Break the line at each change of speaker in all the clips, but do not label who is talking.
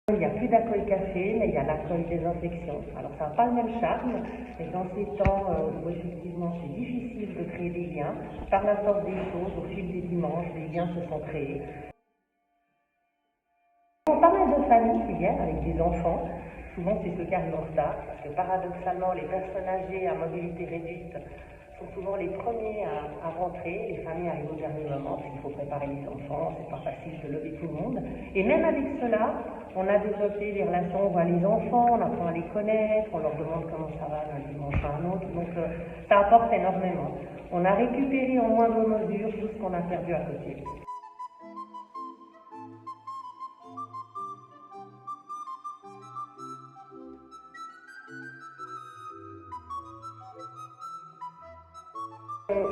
Il n'y a plus d'accueil café, mais il y a l'accueil des infections. Alors ça n'a pas le même charme, mais dans ces temps où effectivement c'est difficile de créer des liens, par la force des choses, au fil des dimanches, des liens se sont créés. On parlait de famille hier avec des enfants, souvent c'est ceux qui arrivent en retard, parce que paradoxalement les personnes âgées à mobilité réduite sont souvent les premiers à rentrer, les familles arrivent au dernier moment, parce qu'il faut préparer les enfants, c'est pas facile de lever tout le monde. Et même avec cela, on a développé des relations, on voit les enfants, on apprend à les connaître, on leur demande comment ça va d'un dimanche à un autre, donc ça apporte énormément. On a récupéré en moindre mesure tout ce qu'on a perdu à côté.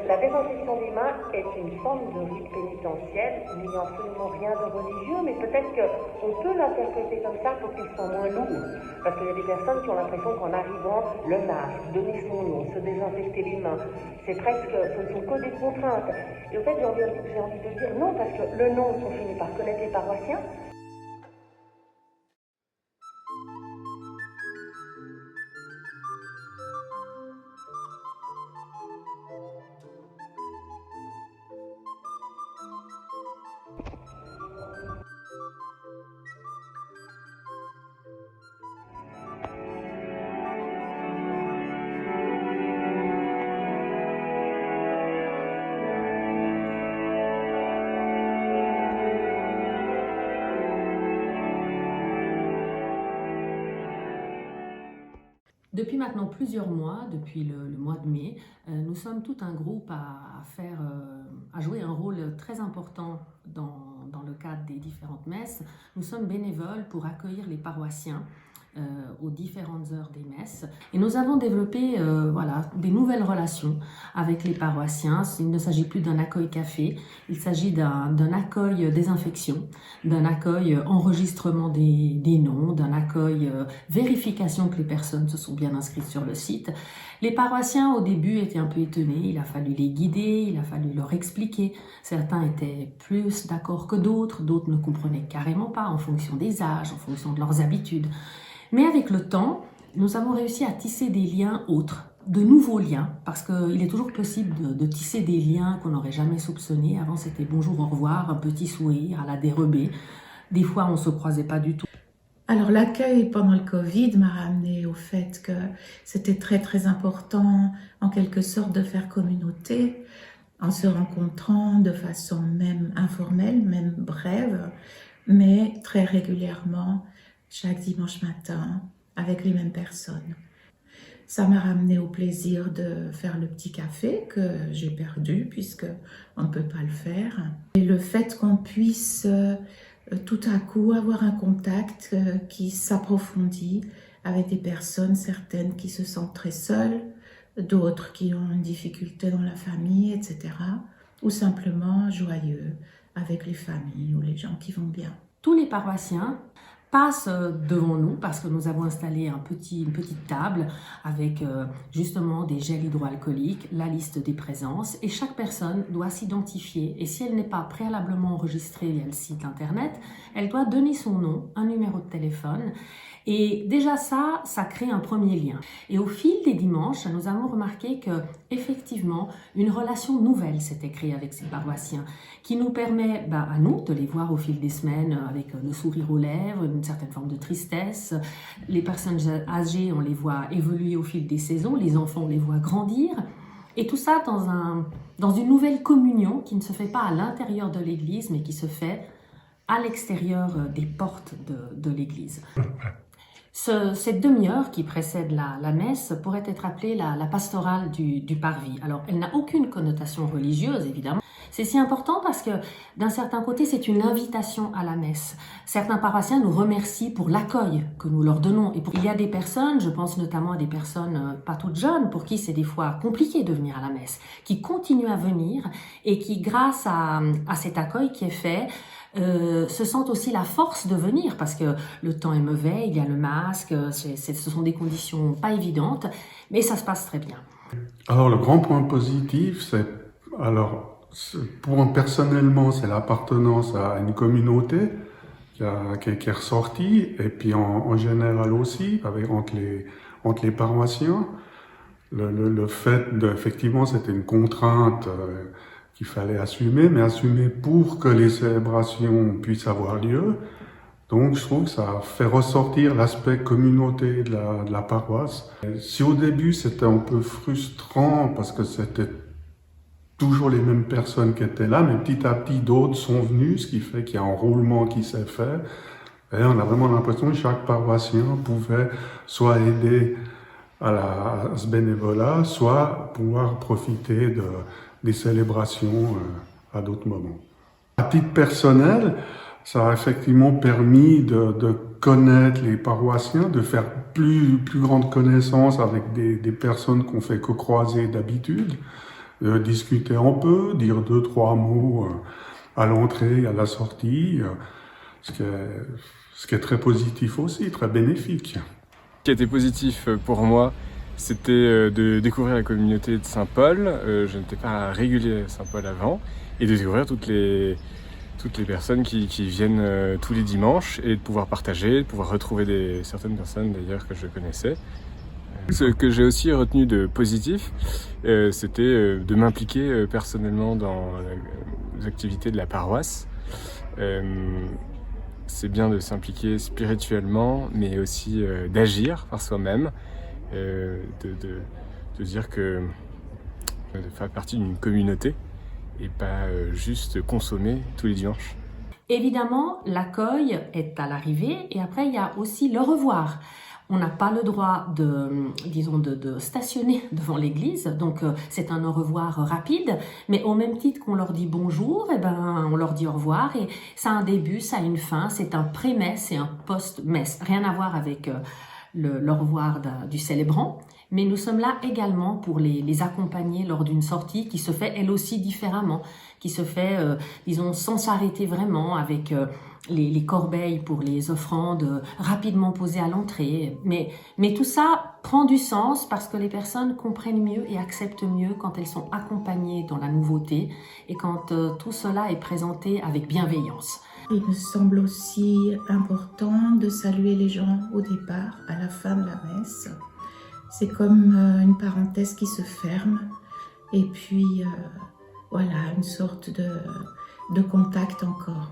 La désinfection des mains est une forme de rite pénitentiel n'ayant absolument rien de religieux, mais peut-être qu'on peut l'interpréter comme ça pour qu'il soit moins lourd. Parce qu'il y a des personnes qui ont l'impression qu'en arrivant, le masque, donner son nom, se désinfecter les mains, c'est presque, ce ne sont que des contraintes. Et au fait, j'ai envie de dire non, parce que le nom, on finit par connaître les paroissiens.
Depuis maintenant plusieurs mois, depuis le mois de mai, nous sommes tout un groupe à jouer un rôle très important dans le cadre des différentes messes. Nous sommes bénévoles pour accueillir les paroissiens aux différentes heures des messes. Et nous avons développé des nouvelles relations avec les paroissiens. Il ne s'agit plus d'un accueil café, il s'agit d'un accueil désinfection, d'un accueil enregistrement des noms, d'un accueil vérification que les personnes se sont bien inscrites sur le site. Les paroissiens au début étaient un peu étonnés, il a fallu les guider, il a fallu leur expliquer. Certains étaient plus d'accord que d'autres, d'autres ne comprenaient carrément pas en fonction des âges, en fonction de leurs habitudes. Mais avec le temps, nous avons réussi à tisser des liens autres, de nouveaux liens, parce qu'il est toujours possible de tisser des liens qu'on n'aurait jamais soupçonnés. Avant, c'était bonjour, au revoir, un petit sourire à la dérobée. Des fois, on ne se croisait pas du tout.
Alors l'accueil pendant le Covid m'a ramené au fait que c'était très très important en quelque sorte de faire communauté en se rencontrant de façon même informelle, même brève, mais très régulièrement chaque dimanche matin avec les mêmes personnes. Ça m'a ramené au plaisir de faire le petit café que j'ai perdu puisque on ne peut pas le faire. Et le fait qu'on puisse tout à coup avoir un contact qui s'approfondit avec des personnes, certaines qui se sentent très seules, d'autres qui ont une difficulté dans la famille, etc. Ou simplement joyeux avec les familles ou les gens qui vont bien.
Tous les paroissiens passent devant nous parce que nous avons installé une petite table avec justement des gels hydroalcooliques, la liste des présences, et chaque personne doit s'identifier, et si elle n'est pas préalablement enregistrée via le site internet, elle doit donner son nom, un numéro de téléphone, et déjà ça crée un premier lien. Et au fil des dimanches, nous avons remarqué que effectivement une relation nouvelle s'était créée avec ces paroissiens, qui nous permet à nous de les voir au fil des semaines avec le sourire aux lèvres, une certaine forme de tristesse. Les personnes âgées, on les voit évoluer au fil des saisons, les enfants, on les voit grandir. Et tout ça dans une nouvelle communion qui ne se fait pas à l'intérieur de l'église, mais qui se fait à l'extérieur des portes de l'église. Cette demi-heure qui précède la messe pourrait être appelée la pastorale du parvis. Alors, elle n'a aucune connotation religieuse, évidemment. C'est si important parce que, d'un certain côté, c'est une invitation à la messe. Certains paroissiens nous remercient pour l'accueil que nous leur donnons. Et il y a des personnes, je pense notamment à des personnes pas toutes jeunes, pour qui c'est des fois compliqué de venir à la messe, qui continuent à venir et qui, grâce à cet accueil qui est fait, se sentent aussi la force de venir parce que le temps est mauvais, il y a le masque, ce sont des conditions pas évidentes, mais ça se passe très bien.
Alors le grand point positif, pour moi personnellement, c'est l'appartenance à une communauté qui est ressortie, et puis en général aussi, entre les paroissiens, le fait effectivement, c'était une contrainte qu'il fallait assumer, mais assumer pour que les célébrations puissent avoir lieu. Donc je trouve que ça fait ressortir l'aspect communauté de la paroisse. Si au début c'était un peu frustrant parce que c'était toujours les mêmes personnes qui étaient là, mais petit à petit d'autres sont venus, ce qui fait qu'il y a un roulement qui s'est fait. Et on a vraiment l'impression que chaque paroissien pouvait soit aider à ce bénévolat, soit pouvoir profiter des célébrations à d'autres moments. À titre personnel, ça a effectivement permis de connaître les paroissiens, de faire plus grande connaissance avec des personnes qu'on fait que croiser d'habitude, de discuter un peu, dire 2-3 mots à l'entrée, à la sortie, ce qui est très positif aussi, très bénéfique.
Ce qui était positif pour moi, c'était de découvrir la communauté de Saint-Paul. Je n'étais pas régulier à Saint-Paul avant, et de découvrir toutes les personnes qui viennent tous les dimanches, et de pouvoir partager, de pouvoir retrouver certaines personnes d'ailleurs que je connaissais. Ce que j'ai aussi retenu de positif, c'était de m'impliquer personnellement dans les activités de la paroisse. C'est bien de s'impliquer spirituellement, mais aussi d'agir par soi-même, de dire que de faire partie d'une communauté et pas juste consommer tous les dimanches.
Évidemment, l'accueil est à l'arrivée et après il y a aussi le revoir. On n'a pas le droit de stationner devant l'église, donc c'est un au revoir rapide, mais au même titre qu'on leur dit bonjour, on leur dit au revoir, et ça a un début, ça a une fin, c'est un pré-messe et un post-messe. Rien à voir avec le revoir du célébrant, mais nous sommes là également pour les accompagner lors d'une sortie qui se fait elle aussi différemment, qui se fait, sans s'arrêter vraiment, avec les corbeilles pour les offrandes rapidement posées à l'entrée. Mais tout ça prend du sens parce que les personnes comprennent mieux et acceptent mieux quand elles sont accompagnées dans la nouveauté et quand tout cela est présenté avec bienveillance.
Il me semble aussi important de saluer les gens au départ, à la fin de la messe. C'est comme une parenthèse qui se ferme et puis voilà, une sorte de contact encore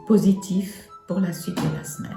positif pour la suite de la semaine.